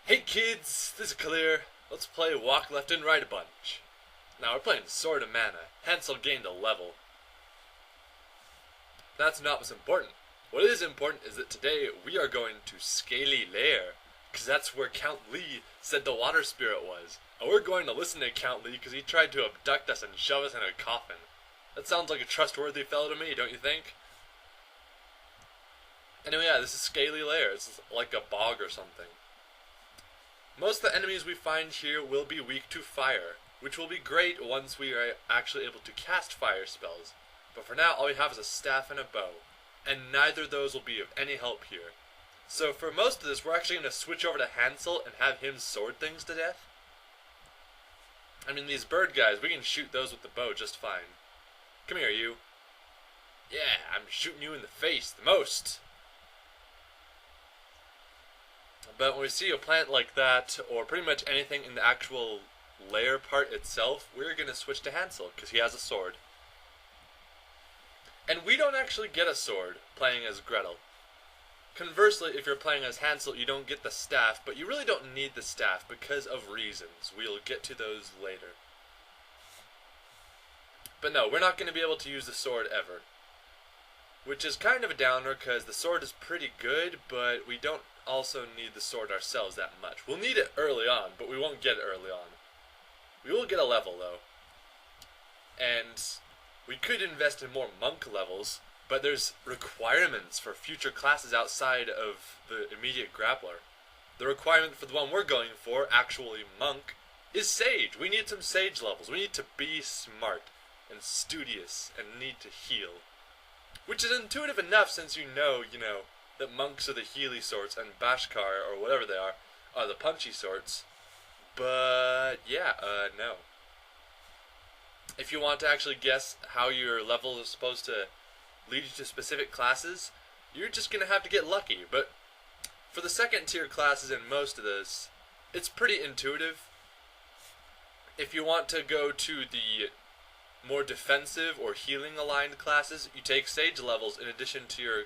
Hey kids, this is Clear. Let's play Walk Left and Right a bunch. Now we're playing Sword of Mana. Hansel gained a level. That's not what's important. What is important is that today we are going to Scaly Lair, because that's where Count Lee said the water spirit was. And we're going to listen to Count Lee because he tried to abduct us and shove us in a coffin. That sounds like a trustworthy fellow to me, don't you think? Anyway, yeah, this is Scaly Lair. It's like a bog or something. Most of the enemies we find here will be weak to fire, which will be great once we are actually able to cast fire spells. But for now, all we have is a staff and a bow, and neither of those will be of any help here. So for most of this, we're actually going to switch over to Hansel and have him sword things to death. I mean, these bird guys, we can shoot those with the bow just fine. Come here, you. Yeah, I'm shooting you in the face the most. But when we see a plant like that, or pretty much anything in the actual lair part itself, we're going to switch to Hansel, because he has a sword. And we don't actually get a sword playing as Gretel. Conversely, if you're playing as Hansel, you don't get the staff, but you really don't need the staff because of reasons. We'll get to those later. But no, we're not going to be able to use the sword ever. Which is kind of a downer, because the sword is pretty good, but we don't also need the sword ourselves that much. We'll need it early on, but we won't get it early on. We will get a level, though. And we could invest in more monk levels, but there's requirements for future classes outside of the immediate grappler. The requirement for the one we're going for, actually monk, is sage. We need some sage levels. We need to be smart and studious and need to heal. Which is intuitive enough since you know, that monks are the healy sorts and Bashkar, or whatever they are the punchy sorts. But, yeah, no. If you want to actually guess how your level is supposed to lead you to specific classes, you're just going to have to get lucky. But for the second tier classes in most of this, it's pretty intuitive. If you want to go to the more defensive or healing aligned classes, you take sage levels in addition to your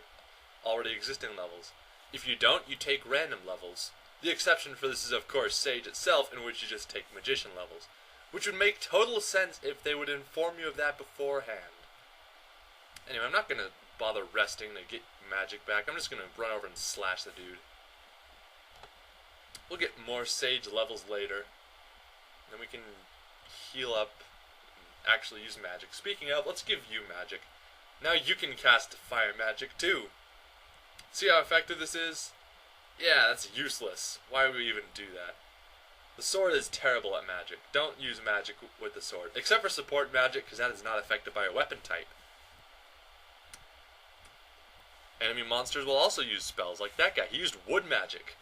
already existing levels. If you don't, you take random levels. The exception for this is of course sage itself, in which you just take magician levels, which would make total sense if they would inform you of that beforehand. Anyway, I'm not going to bother resting to get magic back. I'm just going to run over and slash the dude. We'll get more sage levels later. Then we can heal up and actually use magic. Speaking of, let's give you magic. Now you can cast fire magic too. See how effective this is? Yeah, that's useless. Why would we even do that? The sword is terrible at magic. Don't use magic with the sword. Except for support magic, because that is not affected by a weapon type. Enemy monsters will also use spells, like that guy. He used wood magic.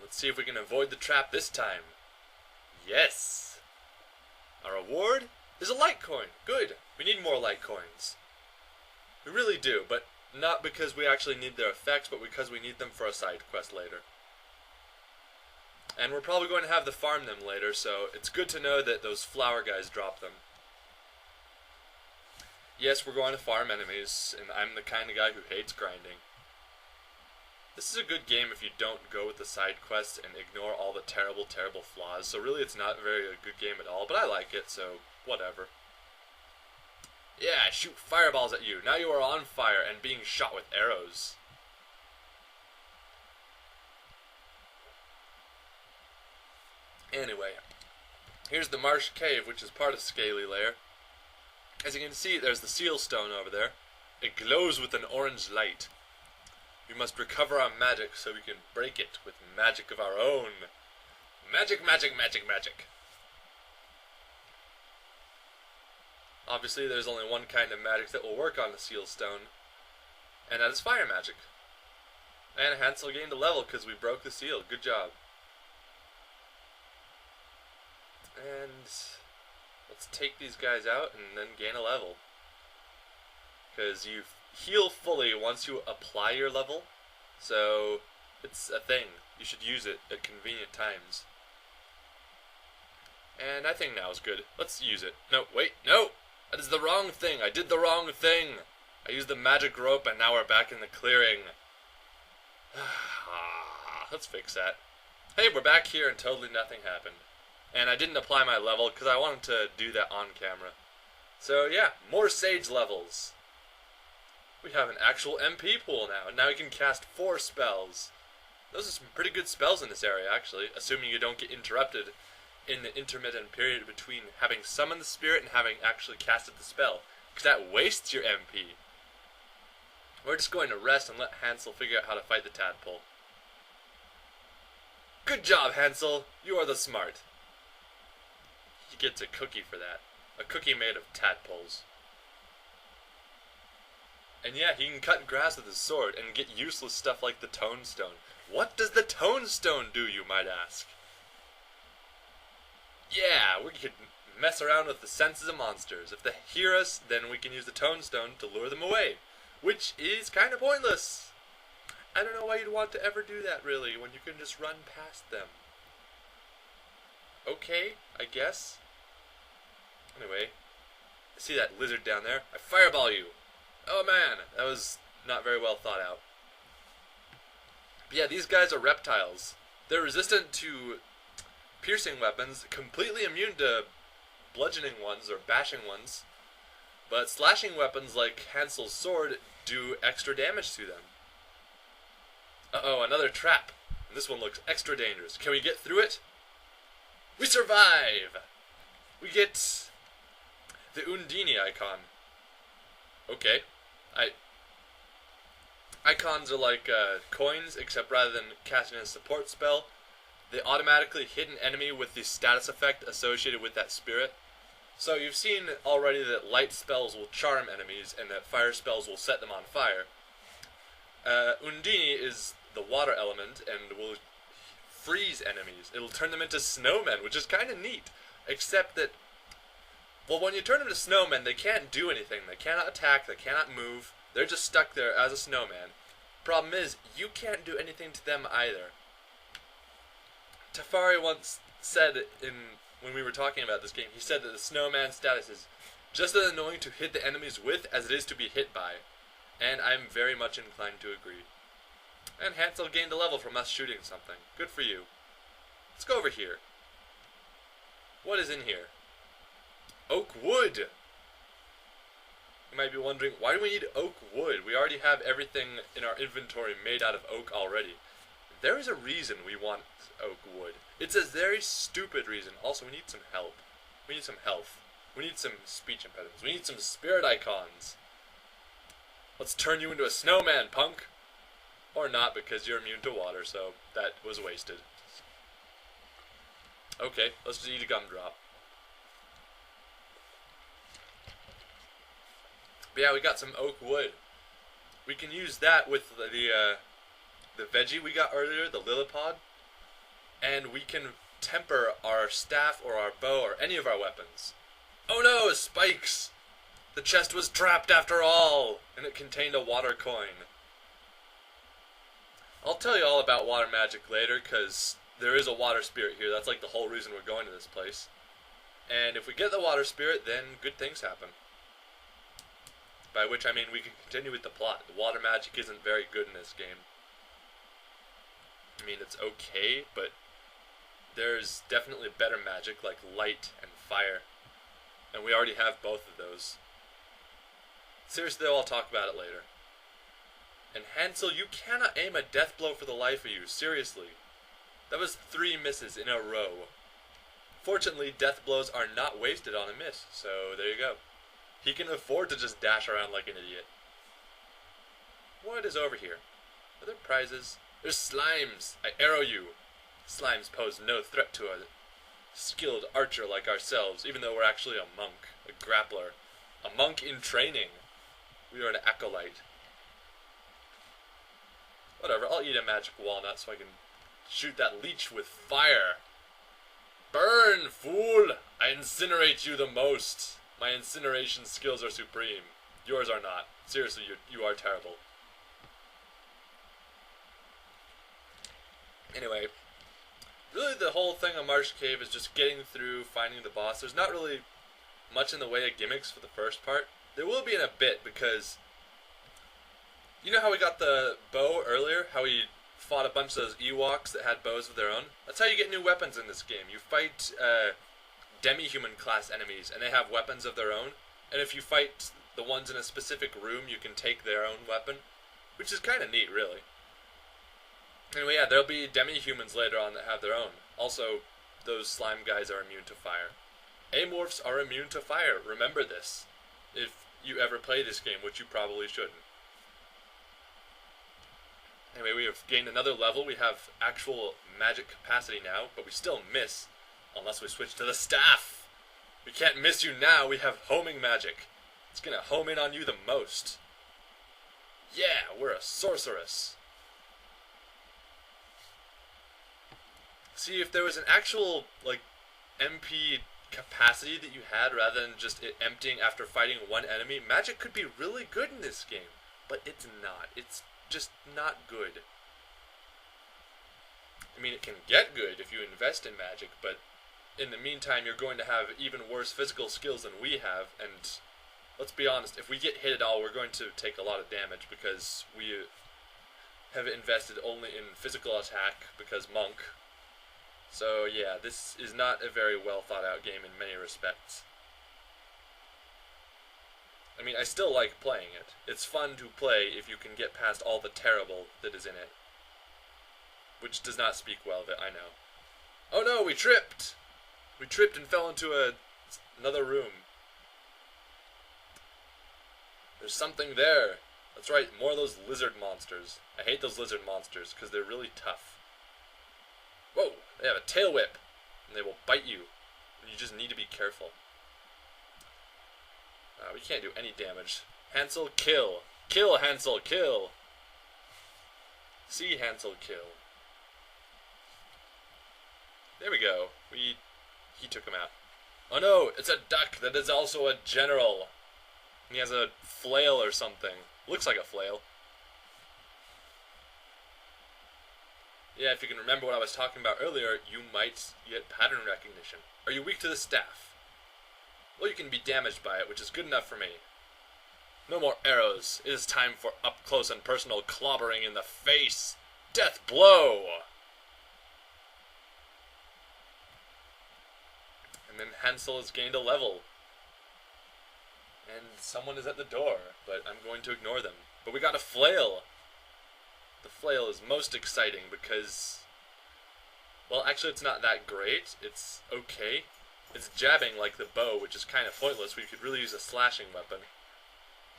Let's see if we can avoid the trap this time. Yes! Our reward is a light coin. Good. We need more light coins. We really do, but not because we actually need their effects, but because we need them for a side quest later. And we're probably going to have to farm them later, so it's good to know that those flower guys drop them. Yes, we're going to farm enemies, and I'm the kind of guy who hates grinding. This is a good game if you don't go with the side quests and ignore all the terrible, terrible flaws. So really it's not a good game at all, but I like it, so whatever. Yeah, shoot fireballs at you. Now you are on fire and being shot with arrows. Anyway, here's the Marsh Cave, which is part of Scaly Lair. As you can see, there's the seal stone over there. It glows with an orange light. We must recover our magic so we can break it with magic of our own. Magic, magic, magic, magic. Obviously, there's only one kind of magic that will work on the seal stone, and that is fire magic. And Hansel gained a level because we broke the seal. Good job. And let's take these guys out and then gain a level. Because you heal fully once you apply your level, so it's a thing. You should use it at convenient times. And I think now is good. Let's use it. No, wait, no! That is the wrong thing. I did the wrong thing. I used the magic rope and now we're back in the clearing. Let's fix that. Hey, we're back here and totally nothing happened. And I didn't apply my level because I wanted to do that on camera. So yeah, more Sage levels. We have an actual MP pool now, and now we can cast 4 spells. Those are some pretty good spells in this area, actually, assuming you don't get interrupted in the intermittent period between having summoned the spirit and having actually casted the spell, because that wastes your MP. We're just going to rest and let Hansel figure out how to fight the tadpole. Good job, Hansel! You are the smart. He gets a cookie for that. A cookie made of tadpoles. And yeah, he can cut grass with his sword and get useless stuff like the Tombstone. What does the Tombstone do, you might ask? Yeah, we could mess around with the senses of monsters. If they hear us, then we can use the Tombstone to lure them away, which is kind of pointless. I don't know why you'd want to ever do that, really, when you can just run past them. Okay, I guess. Anyway, I see that lizard down there. I fireball you. Oh man, that was not very well thought out. But yeah, these guys are reptiles. They're resistant to piercing weapons, completely immune to bludgeoning ones or bashing ones, but slashing weapons like Hansel's sword do extra damage to them. Uh-oh, another trap. And this one looks extra dangerous. Can we get through it? We survive! We get the Undini icon. Okay. Icons are like coins, except rather than casting a support spell, they automatically hit an enemy with the status effect associated with that spirit. So you've seen already that light spells will charm enemies and that fire spells will set them on fire. Undini is the water element and will freeze enemies. It'll turn them into snowmen, which is kind of neat. Except that, well, when you turn them into snowmen, they can't do anything. They cannot attack, they cannot move. They're just stuck there as a snowman. Problem is, you can't do anything to them either. Tafari once said when we were talking about this game, he said that the snowman status is just as annoying to hit the enemies with as it is to be hit by. And I'm very much inclined to agree. And Hansel gained a level from us shooting something. Good for you. Let's go over here. What is in here? Oak wood! You might be wondering, why do we need oak wood? We already have everything in our inventory made out of oak already. There is a reason we want oak wood. It's a very stupid reason. Also, we need some help. We need some health. We need some speech impediments. We need some spirit icons. Let's turn you into a snowman, punk! Or not, because you're immune to water, so that was wasted. Okay, let's just eat a gumdrop. But yeah, we got some oak wood. We can use that with the veggie we got earlier, the lillipod, and we can temper our staff or our bow or any of our weapons. Oh no, spikes! The chest was trapped after all, and it contained a water coin. I'll tell you all about water magic later, because there is a water spirit here. That's like the whole reason we're going to this place. And if we get the water spirit, then good things happen. By which I mean we can continue with the plot. The water magic isn't very good in this game. I mean, it's okay, but there's definitely better magic like light and fire. And we already have both of those. Seriously though, I'll talk about it later. And Hansel, you cannot aim a death blow for the life of you, seriously. That was 3 misses in a row. Fortunately, death blows are not wasted on a miss, so there you go. He can afford to just dash around like an idiot. What is over here? Are there prizes? There's slimes! I arrow you! Slimes pose no threat to a skilled archer like ourselves, even though we're actually a monk, a grappler. A monk in training. We are an acolyte. Whatever, I'll eat a magic walnut so I can shoot that leech with fire. Burn, fool! I incinerate you the most. My incineration skills are supreme. Yours are not. Seriously, you are terrible. Anyway, really the whole thing on Marsh Cave is just getting through, finding the boss. There's not really much in the way of gimmicks for the first part. There will be in a bit, because you know how we got the bow earlier? How we fought a bunch of those Ewoks that had bows of their own. That's how you get new weapons in this game. You fight demi-human class enemies, and they have weapons of their own. And if you fight the ones in a specific room, you can take their own weapon, which is kind of neat, really. Anyway, yeah, there'll be demi-humans later on that have their own. Also, those slime guys are immune to fire. Amorphs are immune to fire. Remember this, if you ever play this game, which you probably shouldn't. Anyway, we have gained another level. We have actual magic capacity now, but we still miss unless we switch to the staff. We can't miss you now. We have homing magic. It's gonna home in on you the most. Yeah, we're a sorceress. See, if there was an actual, like, MP capacity that you had rather than just it emptying after fighting one enemy, magic could be really good in this game. But it's not. It's just not good. I mean, it can get good if you invest in magic, but in the meantime, you're going to have even worse physical skills than we have, and let's be honest, if we get hit at all, we're going to take a lot of damage because we have invested only in physical attack because monk. So yeah, this is not a very well thought out game in many respects. I mean, I still like playing it. It's fun to play if you can get past all the terrible that is in it. Which does not speak well of it, I know. Oh no, we tripped! We tripped and fell into another room. There's something there. That's right, more of those lizard monsters. I hate those lizard monsters because they're really tough. Whoa, they have a tail whip, and they will bite you. And you just need to be careful. We can't do any damage. Hansel, kill. Kill, Hansel, kill. See, Hansel, kill. There we go. He took him out. Oh no, it's a duck that is also a general. He has a flail or something. Looks like a flail. Yeah, if you can remember what I was talking about earlier, you might get pattern recognition. Are you weak to the staff? Well, you can be damaged by it, which is good enough for me. No more arrows. It is time for up-close and personal clobbering in the face. Death blow! And then Hansel has gained a level. And someone is at the door, but I'm going to ignore them. But we got a flail. The flail is most exciting because, well, actually it's not that great. It's okay. It's jabbing like the bow, which is kind of pointless. We could really use a slashing weapon.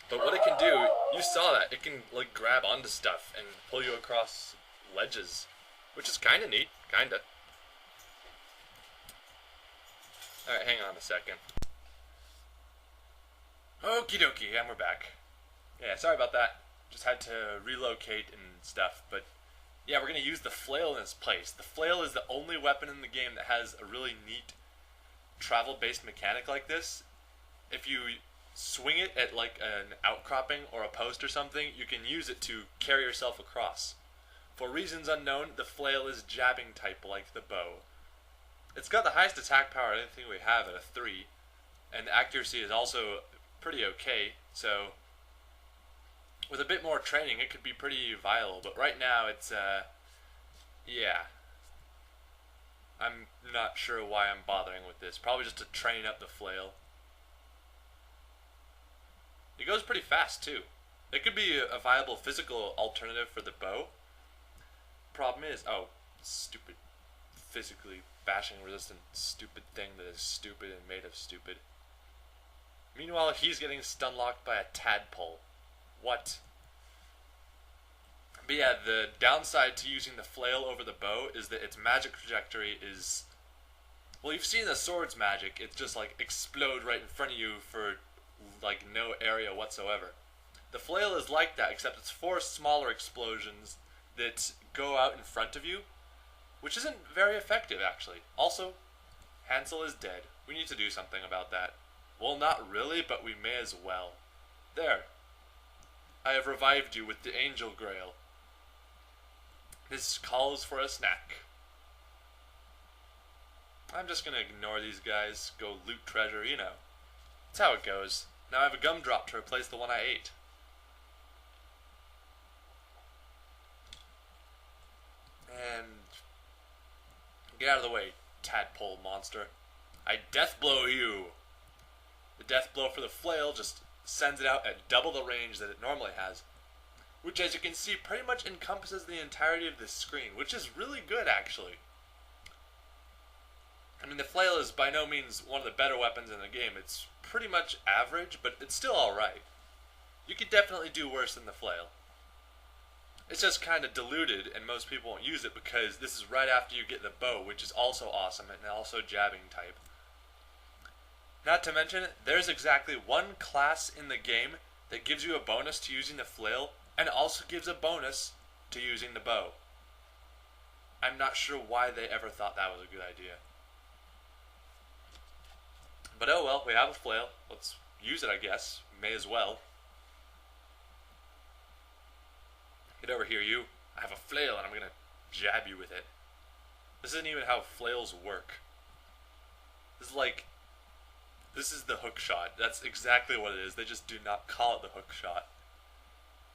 But what it can do, you saw that. It can, like, grab onto stuff and pull you across ledges, which is kind of neat. Kind of. Alright, hang on a second. Okie dokie, and we're back. Yeah, sorry about that. Just had to relocate and stuff, but yeah, we're going to use the flail in its place. The flail is the only weapon in the game that has a really neat travel-based mechanic like this. If you swing it at like an outcropping or a post or something, you can use it to carry yourself across. For reasons unknown, the flail is jabbing type like the bow. It's got the highest attack power of anything we have at a 3, and the accuracy is also pretty okay, so with a bit more training it could be pretty viable, but right now it's, yeah. I'm not sure why I'm bothering with this. Probably just to train up the flail. It goes pretty fast, too. It could be a viable physical alternative for the bow. Problem is, oh, stupid, physically bashing resistant stupid thing that is stupid and made of stupid. Meanwhile, he's getting stun locked by a tadpole. What? But yeah, the downside to using the flail over the bow is that its magic trajectory is, well, you've seen the sword's magic. It just like explode right in front of you for like no area whatsoever. The flail is like that, except it's 4 smaller explosions that go out in front of you, which isn't very effective actually. Also, Hansel is dead. We need to do something about that. Well, not really, but we may as well. There. I have revived you with the Angel Grail. This calls for a snack. I'm just gonna ignore these guys, go loot treasure, you know. That's how it goes. Now I have a gumdrop to replace the one I ate. Get out of the way, tadpole monster. I death blow you. The death blow for the flail just sends it out at double the range that it normally has, which, as you can see, pretty much encompasses the entirety of this screen, which is really good, actually. I mean, the flail is by no means one of the better weapons in the game. It's pretty much average, but it's still alright. You could definitely do worse than the flail. It's just kind of diluted, and most people won't use it because this is right after you get the bow, which is also awesome, and also jabbing type. Not to mention, there's exactly one class in the game that gives you a bonus to using the flail, and also gives a bonus to using the bow. I'm not sure why they ever thought that was a good idea. But oh well, we have a flail. Let's use it, I guess. May as well. Get over here, you. I have a flail and I'm gonna jab you with it. This isn't even how flails work. This is the hook shot. That's exactly what it is. They just do not call it the hook shot.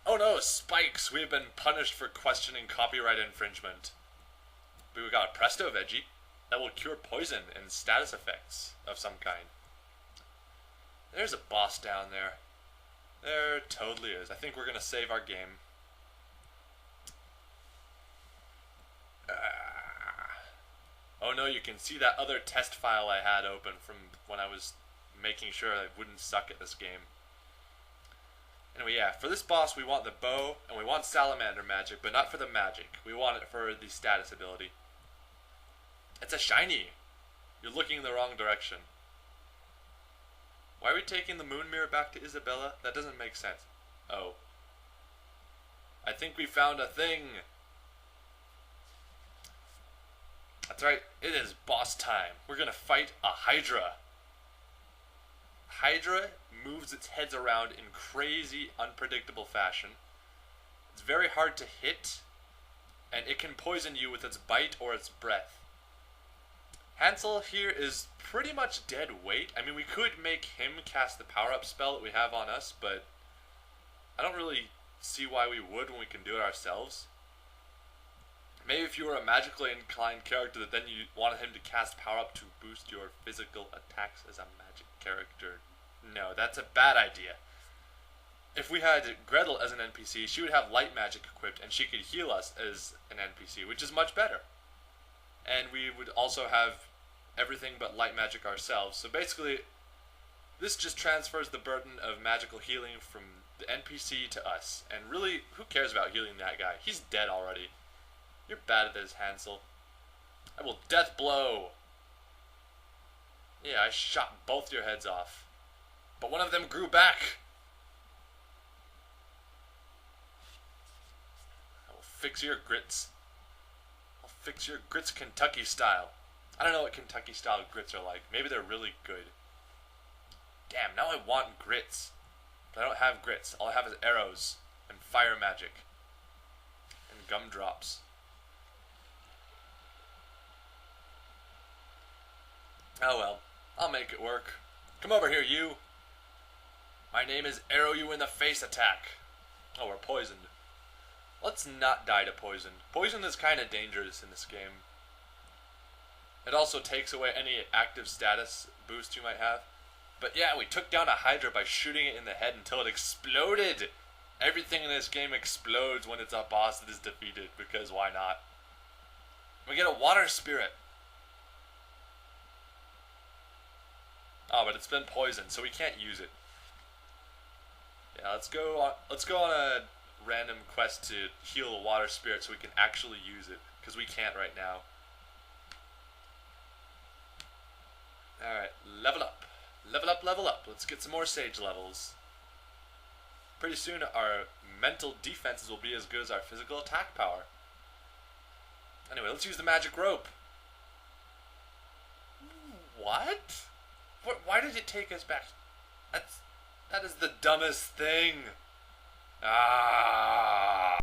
Oh no, spikes! We have been punished for questioning copyright infringement. But we got a Presto Veggie that will cure poison and status effects of some kind. There's a boss down there. There totally is. I think we're gonna save our game. Oh no, you can see that other test file I had open from when I was making sure I wouldn't suck at this game. Anyway, yeah, for this boss we want the bow, and we want salamander magic, but not for the magic. We want it for the status ability. It's a shiny! You're looking in the wrong direction. Why are we taking the moon mirror back to Isabella? That doesn't make sense. Oh. I think we found a thing! That's right, it is boss time. We're gonna fight a Hydra. Hydra moves its heads around in crazy, unpredictable fashion. It's very hard to hit, and it can poison you with its bite or its breath. Hansel here is pretty much dead weight. I mean, we could make him cast the power-up spell that we have on us, but I don't really see why we would when we can do it ourselves. Maybe if you were a magically inclined character that then you wanted him to cast power-up to boost your physical attacks as a magic character. No, that's a bad idea. If we had Gretel as an NPC, she would have light magic equipped, and she could heal us as an NPC, which is much better. And we would also have everything but light magic ourselves. So basically, this just transfers the burden of magical healing from the NPC to us. And really, who cares about healing that guy? He's dead already. You're bad at this, Hansel. I will death blow. Yeah, I shot both your heads off. But one of them grew back. I will fix your grits. I'll fix your grits Kentucky style. I don't know what Kentucky style grits are like. Maybe they're really good. Damn, now I want grits. But I don't have grits. All I have is arrows and fire magic. And gumdrops. Oh well, I'll make it work. Come over here, you. My name is Arrow You in the Face Attack. Oh, we're poisoned. Let's not die to poison. Poison is kind of dangerous in this game. It also takes away any active status boost you might have. But yeah, we took down a Hydra by shooting it in the head until it exploded. Everything in this game explodes when it's a boss that is defeated, because why not? We get a water spirit. Oh, but it's been poisoned, so we can't use it. Yeah, let's go on a random quest to heal a water spirit so we can actually use it, because we can't right now. Alright, level up. Level up, level up. Let's get some more sage levels. Pretty soon our mental defenses will be as good as our physical attack power. Anyway, let's use the magic rope. What? Why did it take us back? That is the dumbest thing. Ah.